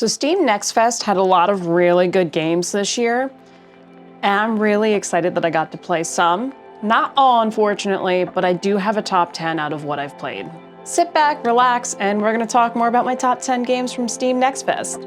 So Steam Next Fest had a lot of really good games this year, and I'm really excited that I got to play some. Not all, unfortunately, but I do have a top 10 out of what I've played. Sit back, relax, and we're gonna talk more about my top 10 games from Steam Next Fest.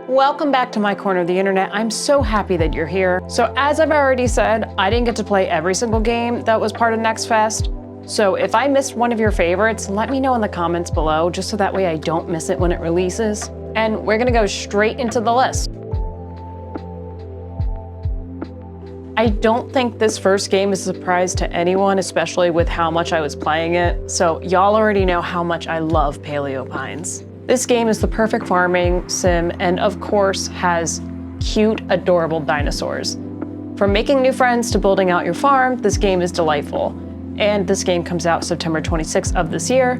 Welcome back to my corner of the internet. I'm so happy that you're here. So as I've already said, I didn't get to play every single game that was part of Next Fest. So if I missed one of your favorites, let me know in the comments below, just so that way I don't miss it when it releases. And we're gonna go straight into the list. I don't think this first game is a surprise to anyone, especially with how much I was playing it. So y'all already know how much I love Paleo Pines. This game is the perfect farming sim and of course has cute, adorable dinosaurs. From making new friends to building out your farm, this game is delightful. And this game comes out September 26th of this year,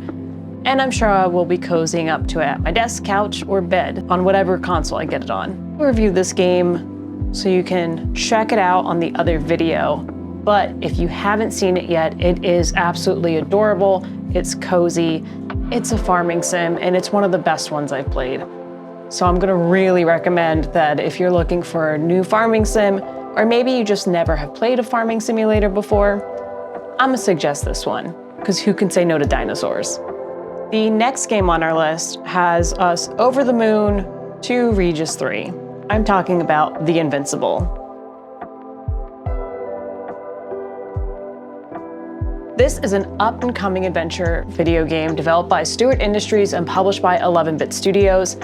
and I'm sure I will be cozying up to it at my desk, couch, or bed on whatever console I get it on. I'll review this game so you can check it out on the other video. But if you haven't seen it yet, it is absolutely adorable, it's cozy, it's a farming sim, and it's one of the best ones I've played. So I'm gonna really recommend that if you're looking for a new farming sim, or maybe you just never have played a farming simulator before, I'm gonna suggest this one, because who can say no to dinosaurs? The next game on our list has us over the moon to Regis 3. I'm talking about The Invincible. This is an up-and-coming adventure video game developed by Stewart Industries and published by 11-Bit Studios.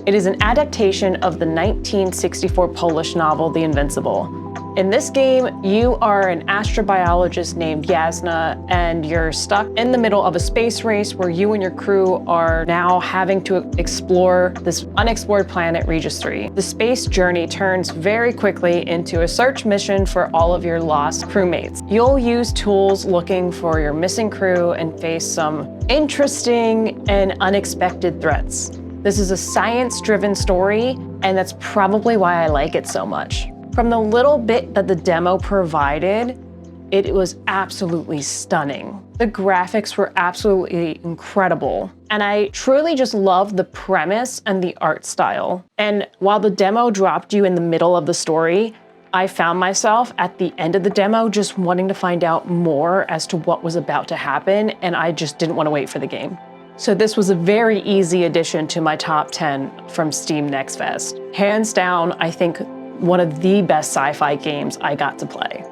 It is an adaptation of the 1964 Polish novel, The Invincible. In this game, you are an astrobiologist named Jasna, and you're stuck in the middle of a space race where you and your crew are now having to explore this unexplored planet, Regis 3. The space journey turns very quickly into a search mission for all of your lost crewmates. You'll use tools looking for your missing crew and face some interesting and unexpected threats. This is a science-driven story, and that's probably why I like it so much. From the little bit that the demo provided, it was absolutely stunning. The graphics were absolutely incredible. And I truly just love the premise and the art style. And while the demo dropped you in the middle of the story, I found myself at the end of the demo just wanting to find out more as to what was about to happen, and I just didn't want to wait for the game. So this was a very easy addition to my top 10 from Steam Next Fest. Hands down, I think one of the best sci-fi games I got to play.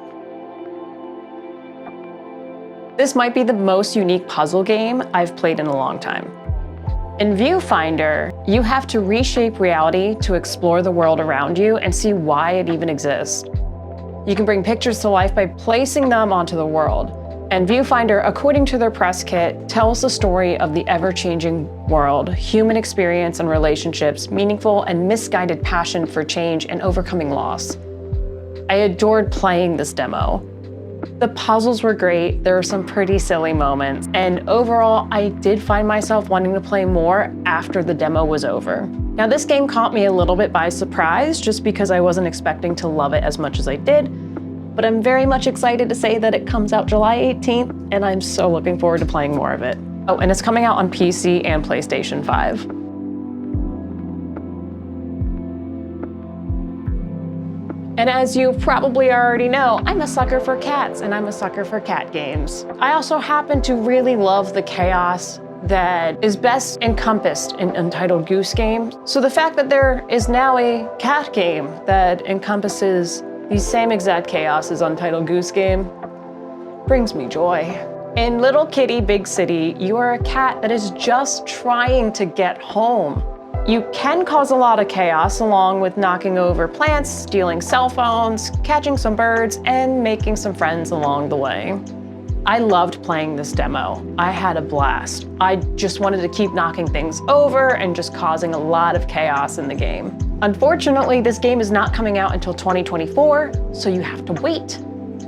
This might be the most unique puzzle game I've played in a long time. In Viewfinder, you have to reshape reality to explore the world around you and see why it even exists. You can bring pictures to life by placing them onto the world. And Viewfinder, according to their press kit, tells the story of the ever-changing world, human experience and relationships, meaningful and misguided passion for change and overcoming loss. I adored playing this demo. The puzzles were great, there were some pretty silly moments, and overall, I did find myself wanting to play more after the demo was over. Now, this game caught me a little bit by surprise, just because I wasn't expecting to love it as much as I did. But I'm very much excited to say that it comes out July 18th, and I'm so looking forward to playing more of it. Oh, and it's coming out on PC and PlayStation 5. And as you probably already know, I'm a sucker for cats, and I'm a sucker for cat games. I also happen to really love the chaos that is best encompassed in Untitled Goose Game. So the fact that there is now a cat game that encompasses the same exact chaos as Untitled Goose Game brings me joy. In Little Kitty, Big City, you are a cat that is just trying to get home. You can cause a lot of chaos along with knocking over plants, stealing cell phones, catching some birds, and making some friends along the way. I loved playing this demo. I had a blast. I just wanted to keep knocking things over and just causing a lot of chaos in the game. Unfortunately, this game is not coming out until 2024, so you have to wait.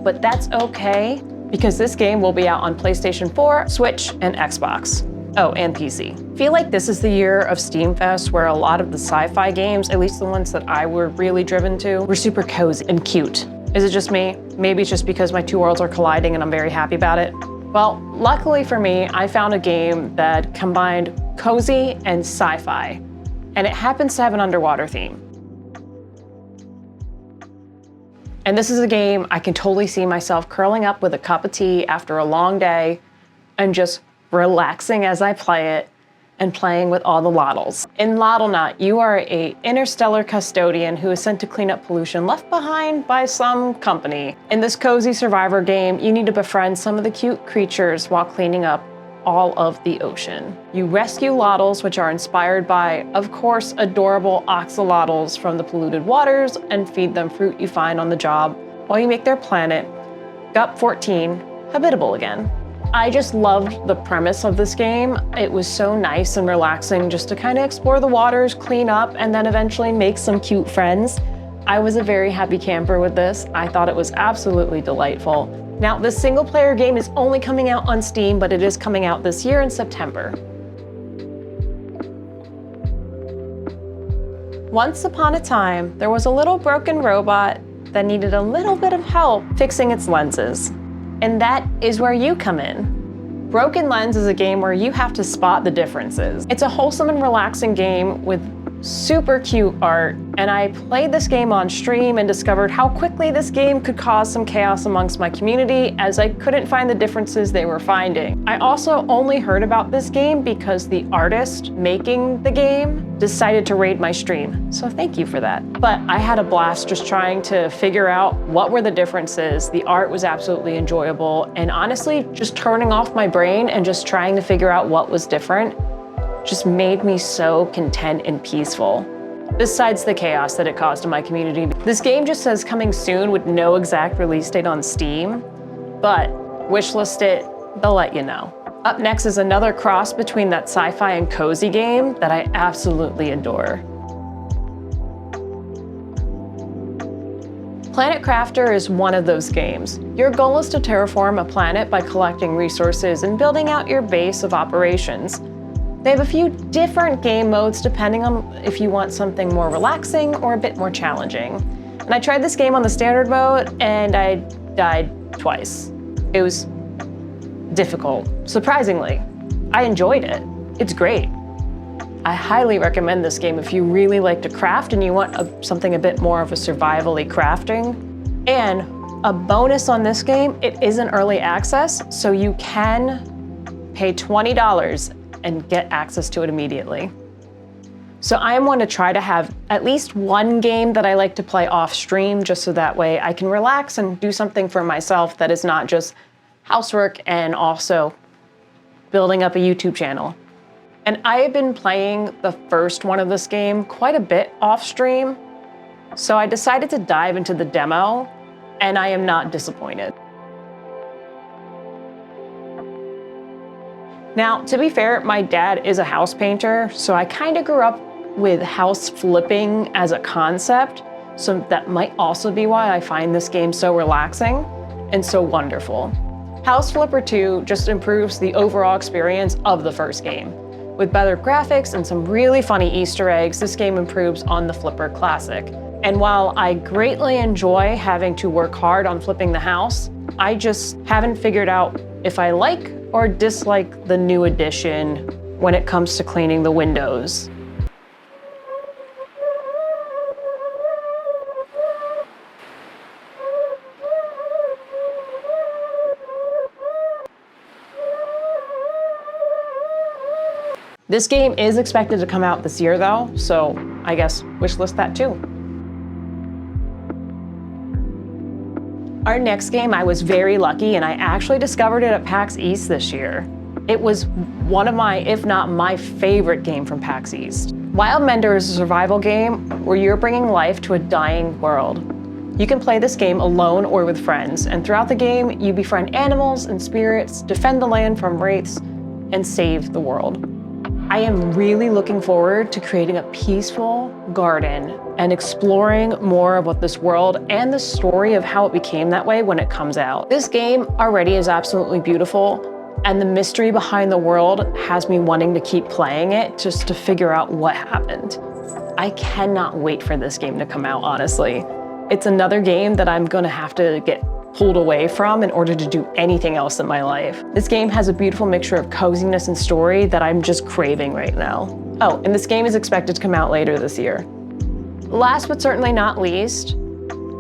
But that's okay, because this game will be out on PlayStation 4, Switch, and Xbox. Oh, and PC. I feel like this is the year of Steam Fest where a lot of the sci-fi games, at least the ones that I were really driven to, were super cozy and cute. Is it just me? Maybe it's just because my two worlds are colliding and I'm very happy about it. Well, luckily for me, I found a game that combined cozy and sci-fi, and it happens to have an underwater theme. And this is a game I can totally see myself curling up with a cup of tea after a long day and just relaxing as I play it and playing with all the Lottles. In Lotto Knot, you are an interstellar custodian who is sent to clean up pollution left behind by some company. In this cozy survivor game, you need to befriend some of the cute creatures while cleaning up all of the ocean. You rescue Lottles, which are inspired by, of course, adorable axolotls from the polluted waters, and feed them fruit you find on the job while you make their planet, GUP 14, habitable again. I just loved the premise of this game. It was so nice and relaxing just to kind of explore the waters, clean up, and then eventually make some cute friends. I was a very happy camper with this. I thought it was absolutely delightful. Now, this single player game is only coming out on Steam, but it is coming out this year in September. Once upon a time, there was a little broken robot that needed a little bit of help fixing its lenses. And that is where you come in. Broken Lens is a game where you have to spot the differences. It's a wholesome and relaxing game with super cute art, and I played this game on stream and discovered how quickly this game could cause some chaos amongst my community, as I couldn't find the differences they were finding. I also only heard about this game because the artist making the game decided to raid my stream, so thank you for that. But I had a blast just trying to figure out what were the differences. The art was absolutely enjoyable, and honestly, just turning off my brain and just trying to figure out what was different just made me so content and peaceful. Besides the chaos that it caused in my community. This game just says coming soon with no exact release date on Steam, but wishlist it, they'll let you know. Up next is another cross between that sci-fi and cozy game that I absolutely adore. Planet Crafter is one of those games. Your goal is to terraform a planet by collecting resources and building out your base of operations. They have a few different game modes depending on if you want something more relaxing or a bit more challenging. And I tried this game on the standard mode and I died twice. It was difficult, surprisingly. I enjoyed it. It's great. I highly recommend this game if you really like to craft and you want something a bit more of a survival-y crafting. And a bonus on this game, it is an early access, so you can pay $20 and get access to it immediately. So I am going to try to have at least one game that I like to play off stream, just so that way I can relax and do something for myself that is not just housework and also building up a YouTube channel. And I have been playing the first one of this game quite a bit off stream, so I decided to dive into the demo, and I am not disappointed. Now, to be fair, my dad is a house painter, so I kind of grew up with house flipping as a concept, so that might also be why I find this game so relaxing and so wonderful. House Flipper 2 just improves the overall experience of the first game. With better graphics and some really funny Easter eggs, this game improves on the Flipper Classic. And while I greatly enjoy having to work hard on flipping the house, I just haven't figured out if I like or dislike the new edition when it comes to cleaning the windows. This game is expected to come out this year though, so I guess wishlist that too. Our next game, I was very lucky and I actually discovered it at PAX East this year. It was one of my, if not my favorite game from PAX East. Wildender is a survival game where you're bringing life to a dying world. You can play this game alone or with friends, and throughout the game, you befriend animals and spirits, defend the land from wraiths, and save the world. I am really looking forward to creating a peaceful garden and exploring more about this world and the story of how it became that way when it comes out. This game already is absolutely beautiful, and the mystery behind the world has me wanting to keep playing it just to figure out what happened. I cannot wait for this game to come out, honestly. It's another game that I'm gonna have to get pulled away from in order to do anything else in my life. This game has a beautiful mixture of coziness and story that I'm just craving right now. Oh, and this game is expected to come out later this year. Last but certainly not least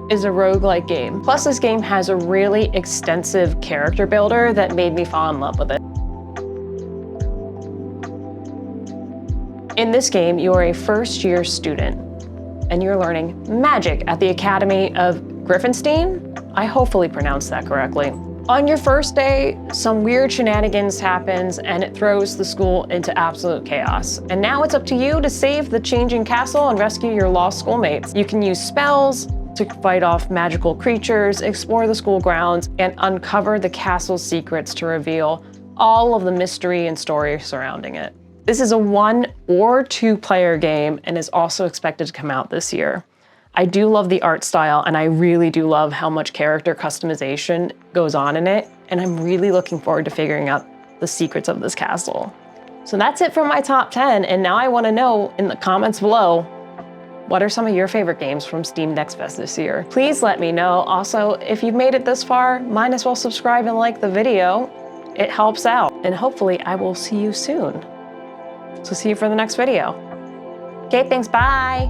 is a roguelike game. Plus, this game has a really extensive character builder that made me fall in love with it. In this game, you are a first-year student, and you're learning magic at the Academy of Griffinstein. I hopefully pronounced that correctly. On your first day, some weird shenanigans happens and it throws the school into absolute chaos. And now it's up to you to save the changing castle and rescue your lost schoolmates. You can use spells to fight off magical creatures, explore the school grounds, and uncover the castle's secrets to reveal all of the mystery and story surrounding it. This is a 1 or 2 player game and is also expected to come out this year. I do love the art style, and I really do love how much character customization goes on in it, and I'm really looking forward to figuring out the secrets of this castle. So that's it for my top 10, and now I want to know in the comments below, what are some of your favorite games from Steam Next Fest this year? Please let me know. Also, if you've made it this far, might as well subscribe and like the video. It helps out, and hopefully I will see you soon. So see you for the next video. Okay, thanks, bye.